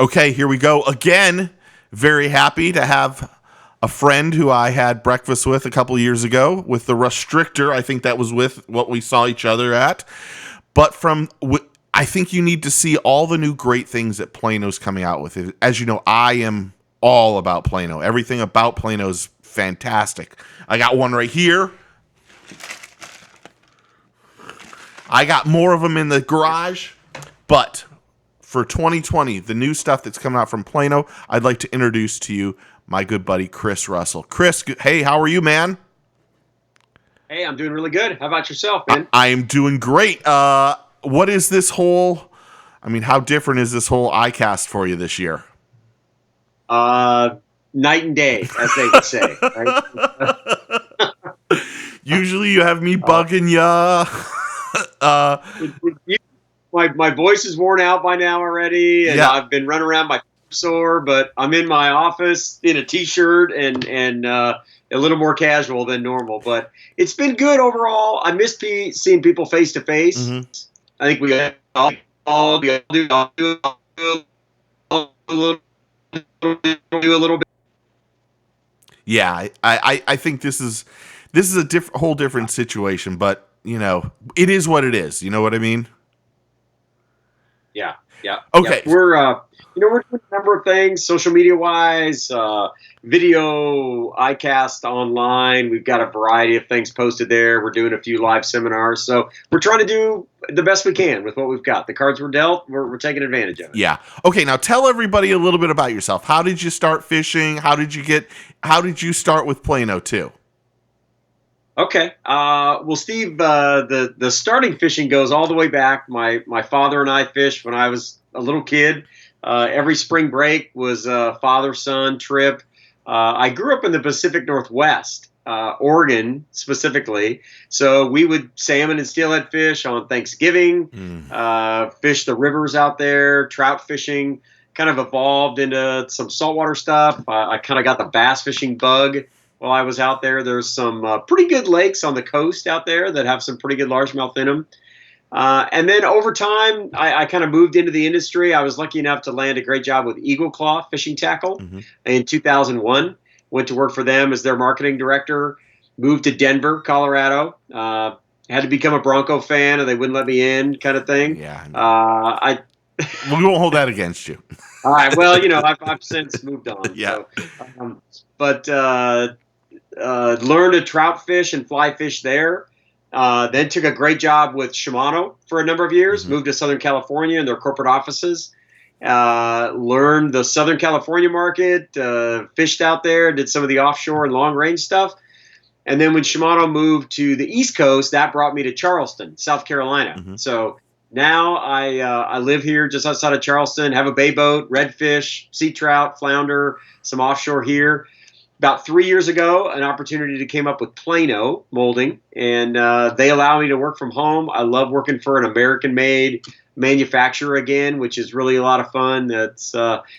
Okay, here we go again. Very happy to have a friend who I had breakfast with a couple years ago with the Restrictor. I think that was with what we saw each other at. But I think you need to see all the new great things that Plano's coming out with. As you know, I am all about Plano. Everything about Plano is fantastic. I got one right here. I got more of them in the garage, but for 2020, the new stuff that's coming out from Plano, I'd like to introduce to you my good buddy, Chris Russell. Chris, hey, how are you, man? Hey, I'm doing really good. How about yourself, man? I am doing great. What is this how different is this whole iCast for you this year? Night and day, as they would say. Right? Usually you have me bugging ya. My voice is worn out by now already, and Yeah. I've been running around my sore, but I'm in my office in a t-shirt and a little more casual than normal. But it's been good overall. I miss seeing people face to face. I think we all do a little bit. Yeah, I think this is a whole different situation, but it is what it is. You know what I mean? Yeah. Okay. Yeah. We're doing a number of things, social media wise, video, iCast online. We've got a variety of things posted there. We're doing a few live seminars, so we're trying to do the best we can with what we've got. The cards we're dealt, we're taking advantage of it. Yeah. Okay. Now tell everybody a little bit about yourself. How did you start fishing? How did you start with Plano too? Okay. Well, Steve, the starting fishing goes all the way back. My father and I fished when I was a little kid. Every spring break was a father-son trip. I grew up in the Pacific Northwest, Oregon specifically. So we would salmon and steelhead fish on Thanksgiving, fish the rivers out there, trout fishing. Kind of evolved into some saltwater stuff. I kind of got the bass fishing bug while I was out there. There's some pretty good lakes on the coast out there that have some pretty good largemouth in them. And then over time, I kind of moved into the industry. I was lucky enough to land a great job with Eagle Claw Fishing Tackle in 2001. Went to work for them as their marketing director. Moved to Denver, Colorado. Had to become a Bronco fan, and they wouldn't let me in, kind of thing. Yeah. We won't hold that against you. All right. Well, I've since moved on. Yeah. So, learned to trout fish and fly fish there. Then took a great job with Shimano for a number of years. Moved to Southern California in their corporate offices. Learned the Southern California market. Fished out there. Did some of the offshore and long range stuff. And then when Shimano moved to the East Coast, that brought me to Charleston, South Carolina. So now I live here just outside of Charleston. Have a bay boat, redfish, sea trout, flounder, some offshore here. About 3 years ago, an opportunity came up with Plano Molding, and they allow me to work from home. I love working for an American-made manufacturer again, which is really a lot of fun. That's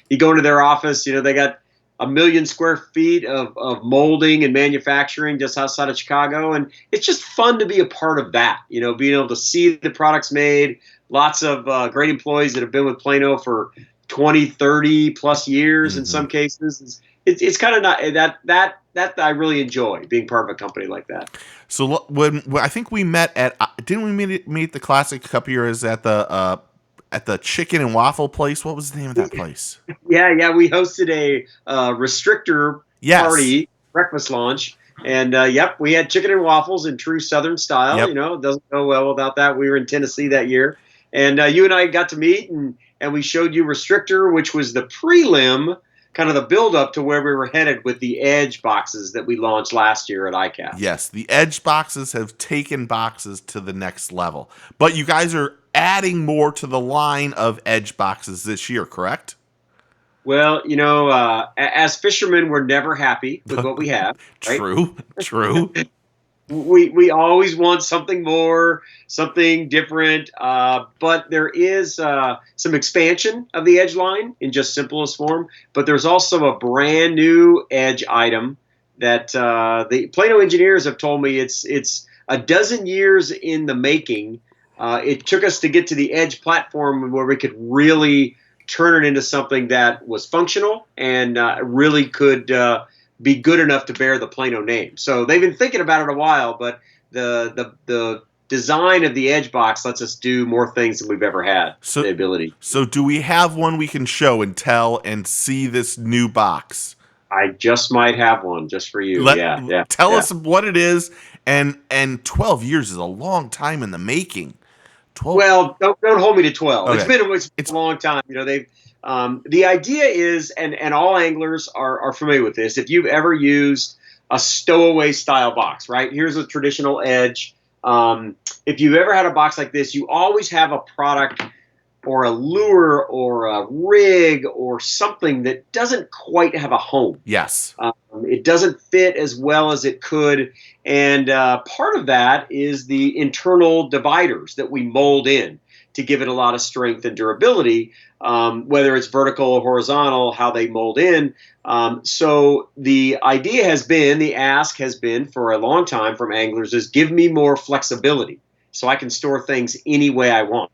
you go into their office, they got 1 million square feet of molding and manufacturing just outside of Chicago, and it's just fun to be a part of that. Being able to see the products made. Lots of great employees that have been with Plano for 20, 30 plus years in some cases. It's kind of not that I really enjoy being part of a company like that. So when I think we met didn't we meet the Classic a couple years at the chicken and waffle place? What was the name of that place? Yeah. We hosted a Restrictor party, breakfast lunch. And, we had chicken and waffles in true Southern style. It doesn't go well without that. We were in Tennessee that year. And you and I got to meet, and we showed you Restrictor, which was the prelim, kind of the build-up to where we were headed with the Edge boxes that we launched last year at iCast. Yes, the Edge boxes have taken boxes to the next level. But you guys are adding more to the line of Edge boxes this year, correct? Well, as fishermen, we're never happy with what we have. Right? True. We always want something more, something different, but there is some expansion of the Edge line in just simplest form. But there's also a brand new Edge item that the Plano engineers have told me it's a dozen years in the making. It took us to get to the Edge platform where we could really turn it into something that was functional and really could be good enough to bear the Plano name. So they've been thinking about it a while, but the design of the Edge box lets us do more things than we've ever had. The ability. So do we have one we can show and tell and see this new box? I just might have one just for you. Tell us what it is. And 12 years is a long time in the making. 12. Well, don't hold me to 12. Okay. It's been a long time. They've the idea is, and all anglers are familiar with this. If you've ever used a stowaway style box, right? Here's a traditional Edge. If you've ever had a box like this, you always have a product or a lure or a rig or something that doesn't quite have a home. Yes. It doesn't fit as well as it could. And part of that is the internal dividers that we mold in to give it a lot of strength and durability, whether it's vertical or horizontal, how they mold in. So the idea has been, the ask has been for a long time from anglers is give me more flexibility so I can store things any way I want.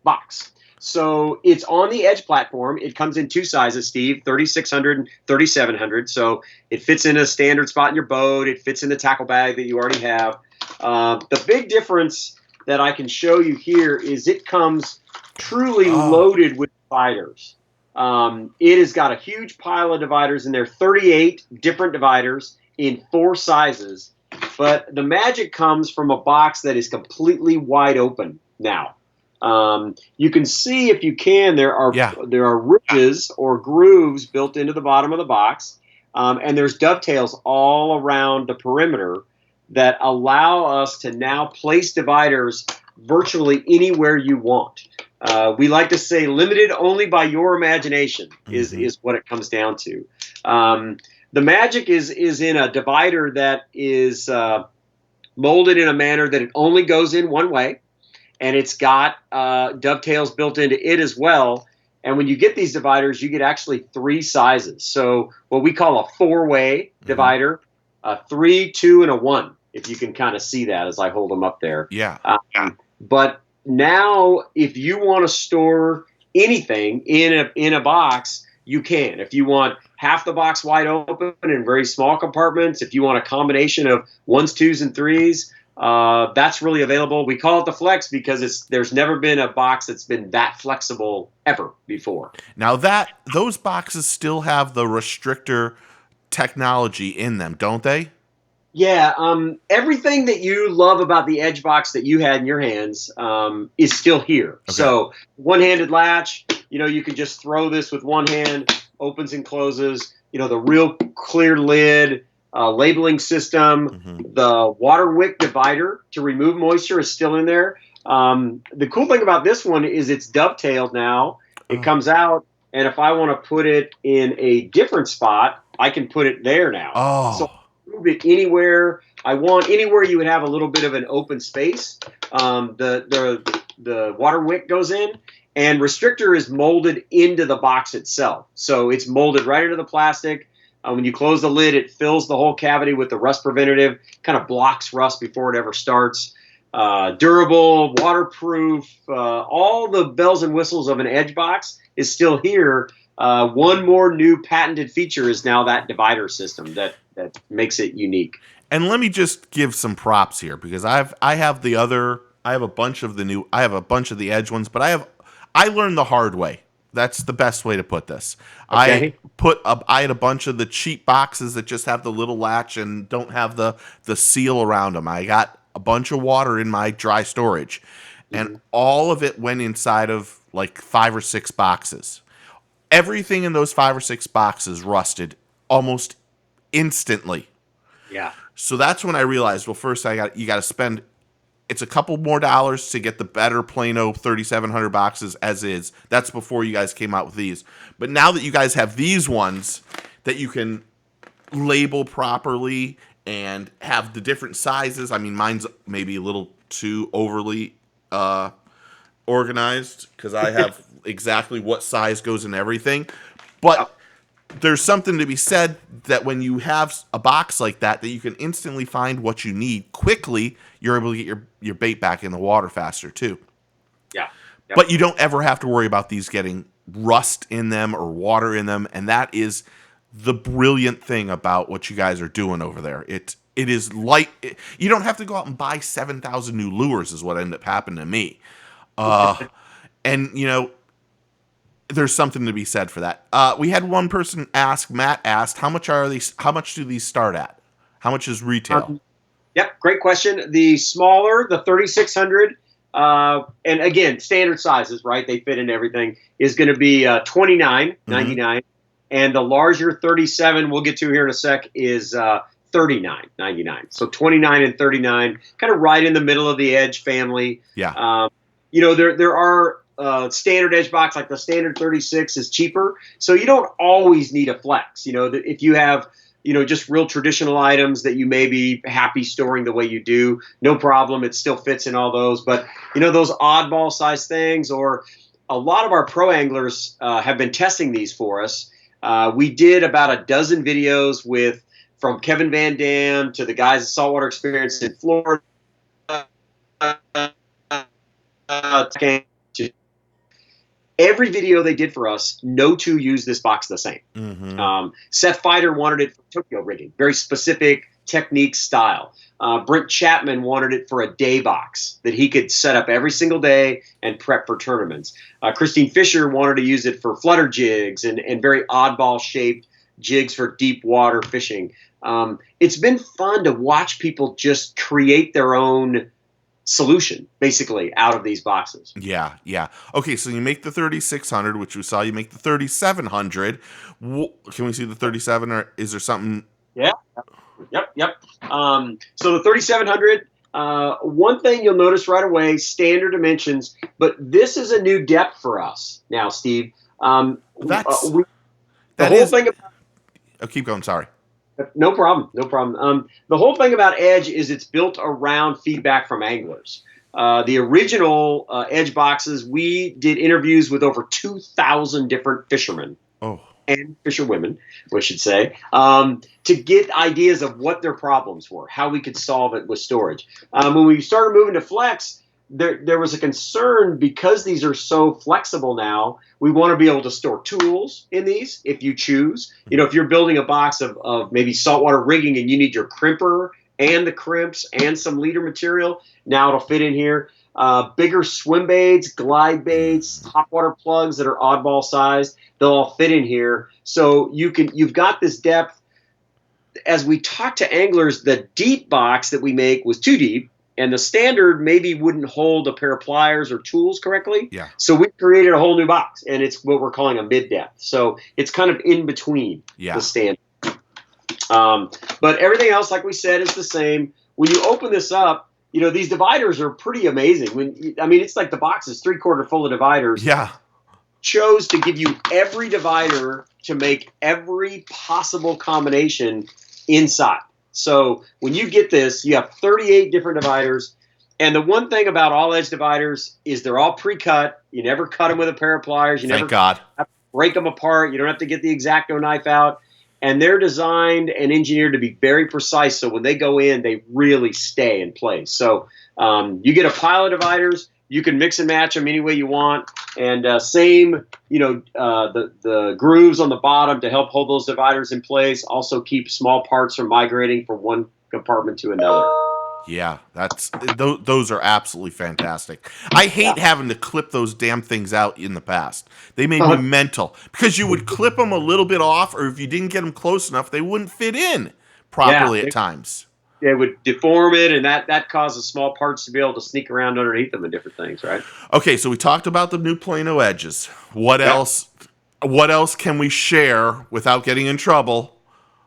Box. So it's on the Edge platform. It comes in two sizes, Steve, 3600 and 3700. So it fits in a standard spot in your boat. It fits in the tackle bag that you already have. The big difference that I can show you here is it comes truly loaded with dividers. It has got a huge pile of dividers in there, 38 different dividers in 4 sizes. But the magic comes from a box that is completely wide open now. You can see, if you can, there are ridges or grooves built into the bottom of the box, and there's dovetails all around the perimeter that allow us to now place dividers virtually anywhere you want. We like to say limited only by your imagination is what it comes down to. The magic is in a divider that is molded in a manner that it only goes in one way. And it's got dovetails built into it as well. And when you get these dividers, you get actually 3 sizes. So what we call a 4-way divider, a 3, 2, and a 1, if you can kind of see that as I hold them up there. Yeah. But now, if you want to store anything in a box, you can. If you want half the box wide open in very small compartments, if you want a combination of 1s, 2s, and 3s, that's really available. We call it the Flex because there's never been a box that's been that flexible ever before. Now those boxes still have the restrictor technology in them, don't they? Yeah. Everything that you love about the Edge box that you had in your hands is still here. Okay. So one-handed latch, you can just throw this with one hand, opens and closes, the real clear lid, labeling system, the water wick divider to remove moisture is still in there. The cool thing about this one is it's dovetailed now. It comes out, and if I want to put it in a different spot, I can put it there now. So I can move it anywhere I want, anywhere you would have a little bit of an open space. The water wick goes in, and restrictor is molded into the box itself. So it's molded right into the plastic. When you close the lid, it fills the whole cavity with the rust preventative, kind of blocks rust before it ever starts. Durable, waterproof, all the bells and whistles of an Edge box is still here. One more new patented feature is now that divider system that makes it unique. And let me just give some props here because I have a bunch of the Edge ones, but I learned the hard way. That's the best way to put this. Okay. I had a bunch of the cheap boxes that just have the little latch and don't have the seal around them. I got a bunch of water in my dry storage, and all of it went inside of like 5 or 6 boxes. Everything in those 5 or 6 boxes rusted almost instantly. Yeah. So that's when I realized, well, first you got to spend. It's a couple more dollars to get the better Plano 3700 boxes as is. That's before you guys came out with these. But now that you guys have these ones that you can label properly and have the different sizes. I mean, mine's maybe a little too overly organized because I have exactly what size goes in everything. But there's something to be said that when you have a box like that you can instantly find what you need quickly, you're able to get your bait back in the water faster too. Yeah. Yep. But you don't ever have to worry about these getting rust in them or water in them, and that is the brilliant thing about what you guys are doing over there. It is light. You don't have to go out and buy 7,000 new lures is what ended up happening to me. And, you know, there's something to be said for that. We had one person ask, Matt asked, how much do these start at? How much is retail? Yep, great question. The smaller, the 3600, and again, standard sizes, right? They fit in everything, is going to be $29.99. And the larger 37, we'll get to here in a sec, is $39.99. So 29 and 39, kind of right in the middle of the Edge family. Yeah. You know, there are standard Edge box, like the standard 36 is cheaper. So you don't always need a flex. You know, if you have, you know, just real traditional items that you may be happy storing the way you do, no problem. It still fits in all those. But, you know, those oddball size things, or a lot of our pro anglers have been testing these for us. We did about a dozen videos from Kevin Van Dam to the guys at Saltwater Experience in Florida. Every video they did for us, no two used this box the same. Seth Feider wanted it for Tokyo rigging, very specific technique style. Brent Chapman wanted it for a day box that he could set up every single day and prep for tournaments. Christine Fisher wanted to use it for flutter jigs and very oddball shaped jigs for deep water fishing. It's been fun to watch people just create their own solution basically out of these boxes. Yeah. Okay, so you make the 3600, which we saw. You make the 3700. Can we see the 37, or is there something? Yeah. Yep. So the 3700, one thing you'll notice right away, standard dimensions, but this is a new depth for us now, Steve. Keep going. Sorry. No problem. The whole thing about Edge is it's built around feedback from anglers. The original Edge boxes, we did interviews with over 2,000 different fishermen. And fisherwomen, we should say, to get ideas of what their problems were, how we could solve it with storage. When we started moving to Flex, there was a concern because these are so flexible now. We want to be able to store tools in these if you choose. You know, if you're building a box of maybe saltwater rigging and you need your crimper and the crimps and some leader material, now it'll fit in here. Bigger swim baits, glide baits, top water plugs that are oddball sized, they'll all fit in here. So you've got this depth. As we talk to anglers, the deep box that we make was too deep, and the standard maybe wouldn't hold a pair of pliers or tools correctly. Yeah. So we created a whole new box, and it's what we're calling a mid-depth. So it's kind of in between the standard. But everything else, like we said, is the same. When you open this up, you know, these dividers are pretty amazing. It's like the box is 3/4 full of dividers. Yeah. Chose to give you every divider to make every possible combination inside. So when you get this, you have 38 different dividers. And the one thing about all Edge dividers is they're all pre-cut. You never cut them with a pair of pliers. Thank God. Have to break them apart. You don't have to get the X-Acto knife out. And they're designed and engineered to be very precise. So when they go in, they really stay in place. So you get a pile of dividers. You can mix and match them any way you want. And the grooves on the bottom to help hold those dividers in place. Also keep small parts from migrating from one compartment to another. Yeah, those are absolutely fantastic. I hate having to clip those damn things out in the past. They made me mental because you would clip them a little bit off, or if you didn't get them close enough, they wouldn't fit in properly at times. They would deform it, and that causes small parts to be able to sneak around underneath them and different things, right? Okay, so we talked about the new Plano Edges. What else? What else can we share without getting in trouble?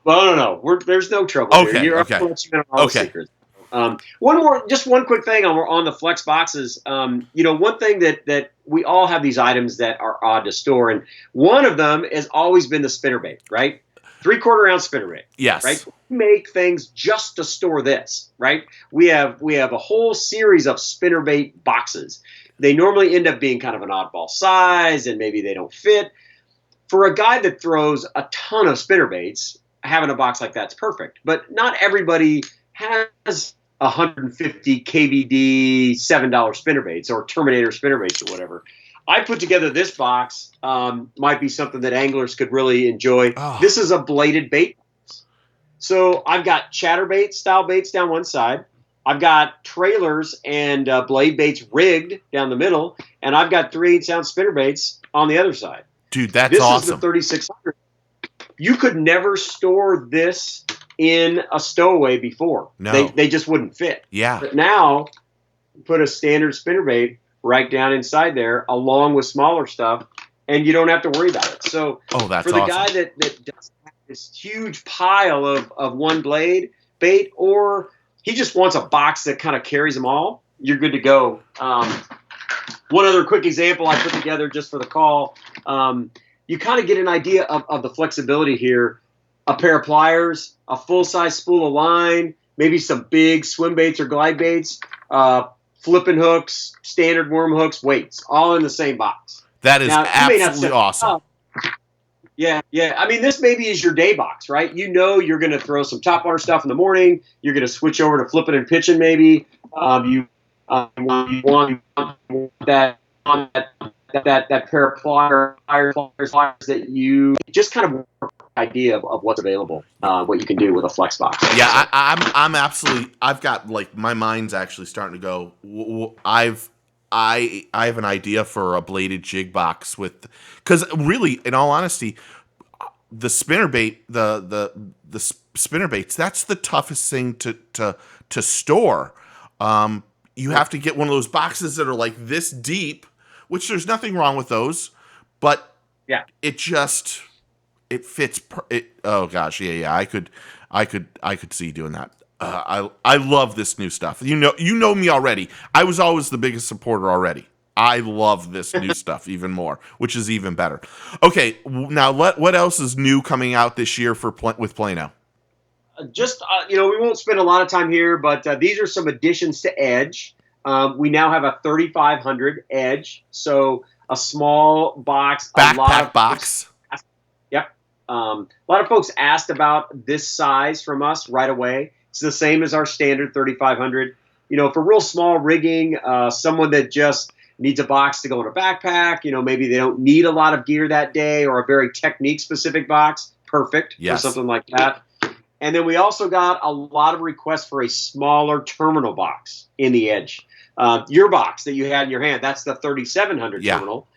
Well, no. There's no trouble here. Secrets. One quick thing on the Flex boxes. One thing that we all have these items that are odd to store, and one of them has always been the spinnerbait, right? 3/4 ounce spinnerbait. Yes. Right. We make things just to store this, right? We have a whole series of spinnerbait boxes. They normally end up being kind of an oddball size, and maybe they don't fit. for a guy that throws a ton of spinnerbaits, having a box like that's perfect. But not everybody has 150 KVD $7 spinnerbaits or Terminator spinnerbaits or whatever. I put together this box. Might be something that anglers could really enjoy. Oh. This is a bladed bait box. So I've got chatterbait style baits down one side. I've got trailers and blade baits rigged down the middle, and I've got 3/8 ounce spinnerbaits on the other side. Dude, that's this awesome. This is the 3600. You could never store this in a stowaway before. No. They just wouldn't fit. Yeah. But now, put a standard spinnerbait right down inside there, along with smaller stuff, and you don't have to worry about it. So that's for the awesome. guy that does have this huge pile of one blade bait, or he just wants a box that kind of carries them all, you're good to go. One other quick example I put together just for the call. You kind of get an idea of the flexibility here. A pair of pliers, a full-size spool of line, maybe some big swim baits or glide baits, flipping hooks, standard worm hooks, weights, all in the same box. That is absolutely awesome. Yeah. I mean, this maybe is your day box, right? You know you're going to throw some topwater stuff in the morning. You're going to switch over to flipping and pitching maybe. You want that pair of pliers that you just kind of idea of what's available, what you can do with a flex box. Yeah, I'm absolutely. I've got like my mind's actually starting to go. I have an idea for a bladed jig box with, because really, in all honesty, the spinnerbait, the spinnerbaits, that's the toughest thing to store. You have to get one of those boxes that are like this deep, which there's nothing wrong with those, but yeah, it fits. Oh gosh, yeah. I could see doing that. I love this new stuff. You know me already. I was always the biggest supporter already. I love this new stuff even more, which is even better. Okay, now what else is new coming out this year with Plano? Just we won't spend a lot of time here, but these are some additions to Edge. We now have a 3500 Edge, so a small box, backpack box. Yep. A lot of folks asked about this size from us right away. It's the same as our standard 3500. For real small rigging, someone that just needs a box to go in a backpack, maybe they don't need a lot of gear that day, or a very technique specific box, perfect for something like that. And then we also got a lot of requests for a smaller terminal box in the Edge. Your box that you had in your hand, that's the 3700 terminal.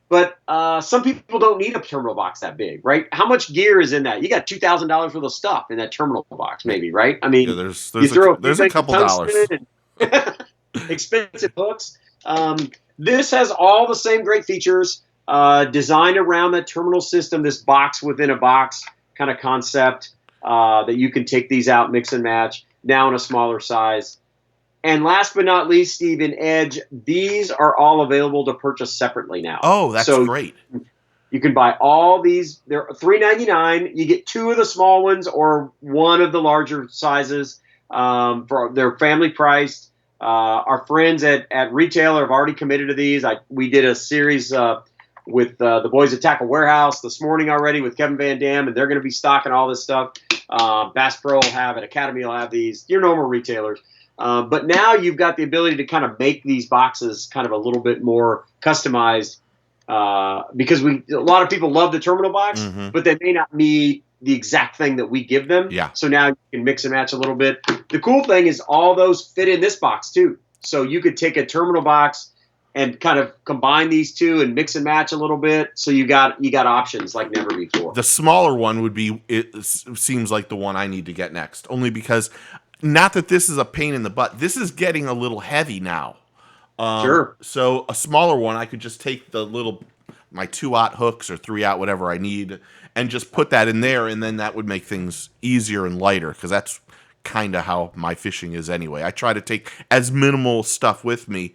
But some people don't need a terminal box that big, right? How much gear is in that? You got $2,000 worth of stuff in that terminal box, maybe, right? I mean, there's a couple dollars. And expensive hooks. This has all the same great features, designed around that terminal system, this box within a box kind of concept, that you can take these out, mix and match, now in a smaller size. And last but not least, Steve, in Edge, these are all available to purchase separately now. Oh, that's great. You can buy all these. They're $3.99. You get 2 of the small ones or 1 of the larger sizes for their family priced. Our friends at retail have already committed to these. We did a series with the boys at Tackle Warehouse this morning already with Kevin Van Dam, and they're going to be stocking all this stuff. Bass Pro will have it. Academy will have these. Your normal retailers. But now you've got the ability to kind of make these boxes kind of a little bit more customized, because a lot of people love the terminal box, but they may not need the exact thing that we give them. Yeah. So now you can mix and match a little bit. The cool thing is all those fit in this box too. So you could take a terminal box and kind of combine these two and mix and match a little bit. So you got options like never before. The smaller one would be, it seems like the one I need to get next, only because, not that this is a pain in the butt, this is getting a little heavy now. Sure. So a smaller one, I could just take my 2/0 hooks or 3/0, whatever I need, and just put that in there, and then that would make things easier and lighter, because that's kind of how my fishing is anyway. I try to take as minimal stuff with me,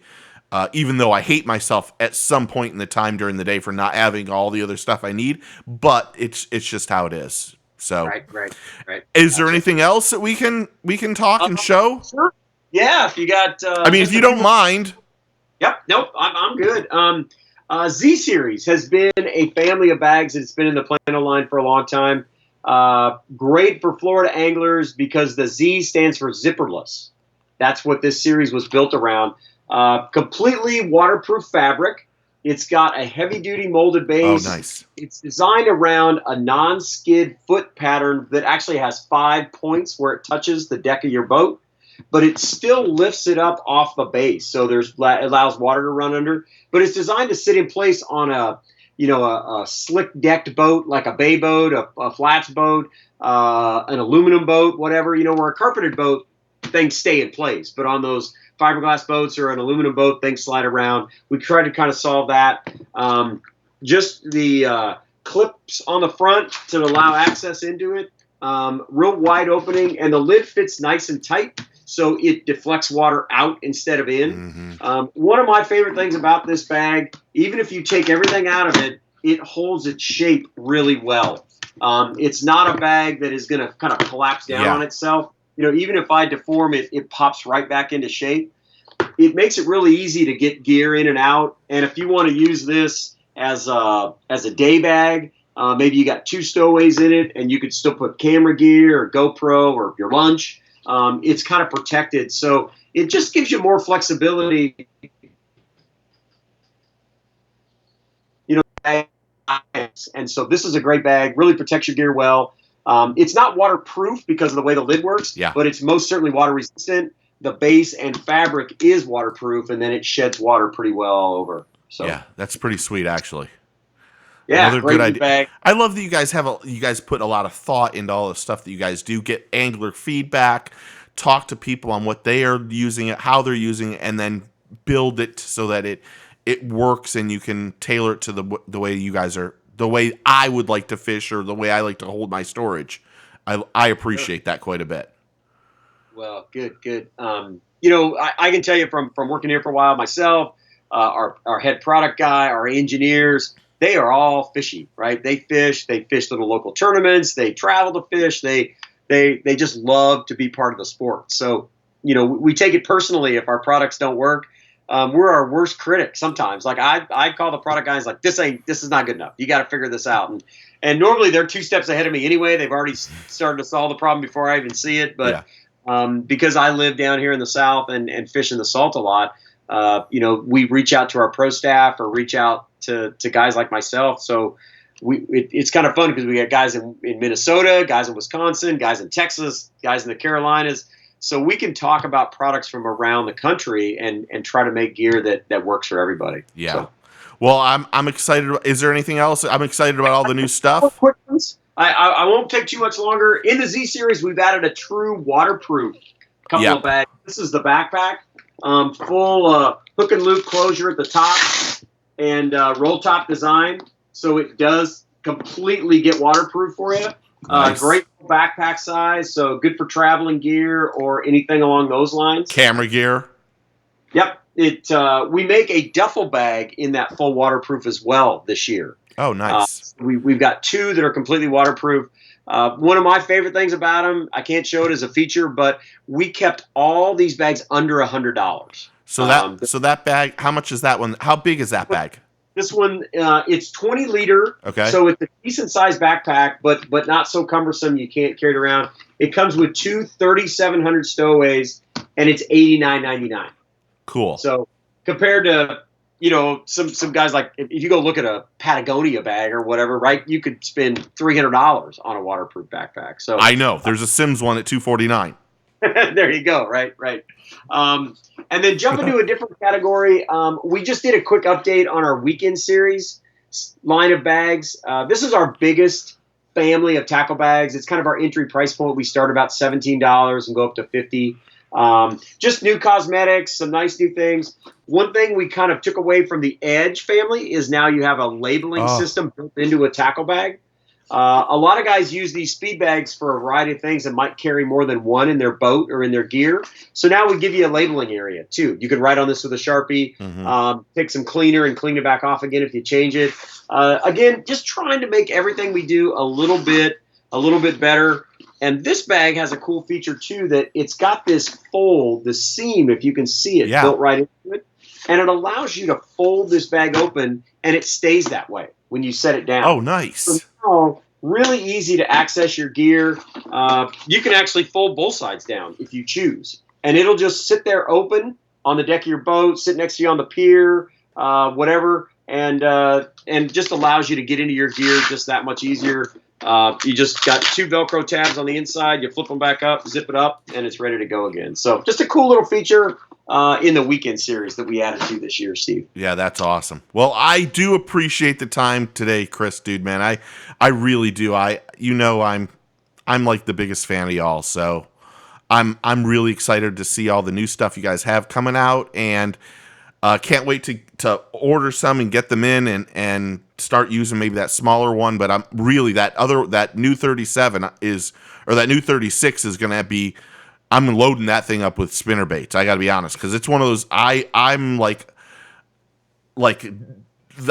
even though I hate myself at some point in the time during the day for not having all the other stuff I need, but it's just how it is. So, right. Is there anything else that we can talk and show? Sure. Yeah, if you got. If you don't mind. Yep. Nope. I'm good. Z Series has been a family of bags that's been in the Plano line for a long time. Great for Florida anglers because the Z stands for zipperless. That's what this series was built around. Completely waterproof fabric. It's got a heavy-duty molded base. Oh, nice. It's designed around a non-skid foot pattern that actually has 5 points where it touches the deck of your boat, but it still lifts it up off the base, so it allows water to run under. But it's designed to sit in place on a slick decked boat like a bay boat, a flats boat, an aluminum boat, whatever. Where a carpeted boat, things stay in place, but on those fiberglass boats or an aluminum boat, things slide around. We try to kind of solve that. Just the clips on the front to allow access into it. Real wide opening, and the lid fits nice and tight, so it deflects water out instead of in. Mm-hmm. One of my favorite things about this bag, even if you take everything out of it, it holds its shape really well. It's not a bag that is going to kind of collapse down on itself. Even if I deform it, it pops right back into shape. It makes it really easy to get gear in and out. And if you want to use this as a day bag, maybe you got 2 stowaways in it, and you could still put camera gear or GoPro or your lunch. It's kind of protected, so it just gives you more flexibility. And so this is a great bag. Really protects your gear well. It's not waterproof because of the way the lid works, but it's most certainly water resistant. The base and fabric is waterproof, and then it sheds water pretty well all over. So yeah, that's pretty sweet, actually. Yeah, another great good idea. Bag. I love that you guys put a lot of thought into all the stuff that you guys do. Get angler feedback, talk to people on what they are using it, how they're using it, and then build it so that it works and you can tailor it to the way you guys are, the way I would like to fish or the way I like to hold my storage. I appreciate that quite a bit. Well, good. I can tell you from working here for a while myself, our head product guy, our engineers, they are all fishy, right? They fish little local tournaments, they travel to fish, they just love to be part of the sport. So, we take it personally if our products don't work. We're our worst critic sometimes. Like I call the product guys like, this is not good enough. You got to figure this out. And normally they're 2 steps ahead of me anyway. They've already started to solve the problem before I even see it. But because I live down here in the South and fish in the salt a lot, we reach out to our pro staff or reach out to guys like myself. So it's kind of fun because we got guys in Minnesota, guys in Wisconsin, guys in Texas, guys in the Carolinas. So we can talk about products from around the country and try to make gear that works for everybody. Yeah. So. Well, I'm excited. Is there anything else? I'm excited about all the new stuff. Quick ones. I won't take too much longer. In the Z series, we've added a true waterproof couple of bags. This is the backpack, full hook and loop closure at the top and roll top design, so it does completely get waterproof for you. Nice. Great backpack size, so good for traveling gear or anything along those lines. Camera gear. Yep. We make a duffel bag in that full waterproof as well this year. Oh, nice. We've got 2 that are completely waterproof. One of my favorite things about them, I can't show it as a feature, but we kept all these bags under $100. So that bag, how much is that one? How big is that bag? This one, it's 20 liter. Okay. So it's a decent sized backpack, but not so cumbersome you can't carry it around. It comes with 2 3,700 stowaways, and it's $89.99. Cool. So compared to, some guys like if you go look at a Patagonia bag or whatever, right? You could spend $300 on a waterproof backpack. So I know there's a Sims one at $249. There you go. Right. And then jump into a different category. We just did a quick update on our weekend series line of bags. This is our biggest family of tackle bags. It's kind of our entry price point. We start about $17 and go up to $50. Just new cosmetics, some nice new things. One thing we kind of took away from the Edge family is now you have a labeling system built into a tackle bag. A lot of guys use these speed bags for a variety of things and might carry more than one in their boat or in their gear. So now we give you a labeling area too. You can write on this with a Sharpie, take some cleaner and clean it back off again if you change it. Again, just trying to make everything we do a little bit better. And this bag has a cool feature too, that it's got this fold, this seam, if you can see it, built right into it. and it allows you to fold this bag open, and it stays that way when you set it down. Oh, nice. So now, really easy to access your gear. You can actually fold both sides down if you choose, and it'll just sit there open on the deck of your boat, sit next to you on the pier, whatever, and just allows you to get into your gear just that much easier. You just got 2 Velcro tabs on the inside. You flip them back up, zip it up, and it's ready to go again. So just a cool little feature in the weekend series that we added to this year, Steve. Yeah, that's awesome. Well, I do appreciate the time today, Chris, dude, man. I really do. I'm like the biggest fan of y'all, so I'm really excited to see all the new stuff you guys have coming out, and can't wait to order some and get them in and start using maybe that smaller one. But I'm really that new 37 or that new 36 is going to be. I'm loading that thing up with spinner baits. I got to be honest, because it's one of those. I'm like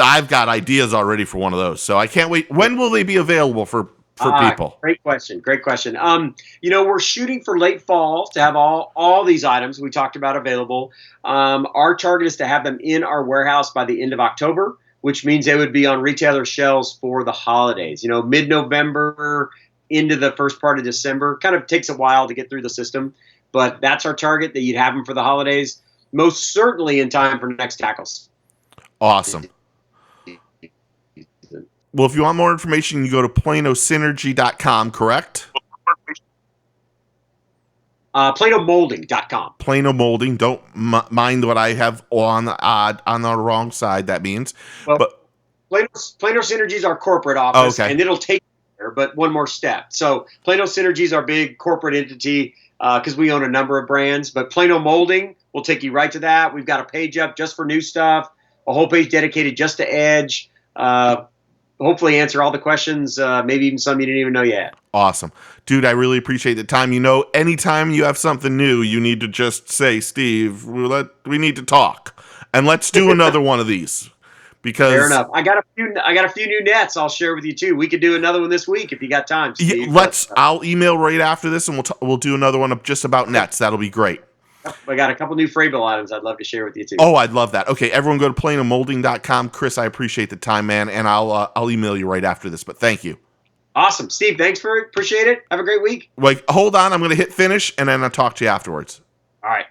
I've got ideas already for one of those, so I can't wait. When will they be available for people? Great question. We're shooting for late fall to have all these items we talked about available. Our target is to have them in our warehouse by the end of October, which means they would be on retailer shelves for the holidays. Mid-November into the first part of December. Kind of takes a while to get through the system, but that's our target, that you'd have them for the holidays, most certainly in time for next tackles. Awesome. Well, if you want more information, you go to planosynergy.com, correct? Planomolding.com. Plano Molding. Don't mind what I have on the wrong side, that means. Well, but Plano Synergy is our corporate office, and it'll take there, but one more step. So Plano Synergy is our big corporate entity because we own a number of brands, but Plano Molding will take you right to that. We've got a page up just for new stuff, a whole page dedicated just to Edge. Hopefully answer all the questions, maybe even some you didn't even know you had. Awesome. Dude, I really appreciate the time. Anytime you have something new, you need to just say, Steve, we need to talk. And let's do another one of these. Because fair enough. I got a few new nets I'll share with you too. We could do another one this week if you got time, Steve. Yeah, I'll email right after this, and we'll do another one just about nets. That'll be great. I got a couple new Fraybill items I'd love to share with you too. Oh, I'd love that. Okay, everyone go to planomolding.com. Chris, I appreciate the time, man, and I'll email you right after this, but thank you. Awesome. Steve, thanks for it. Appreciate it. Have a great week. Hold on. I'm going to hit finish, and then I'll talk to you afterwards. All right.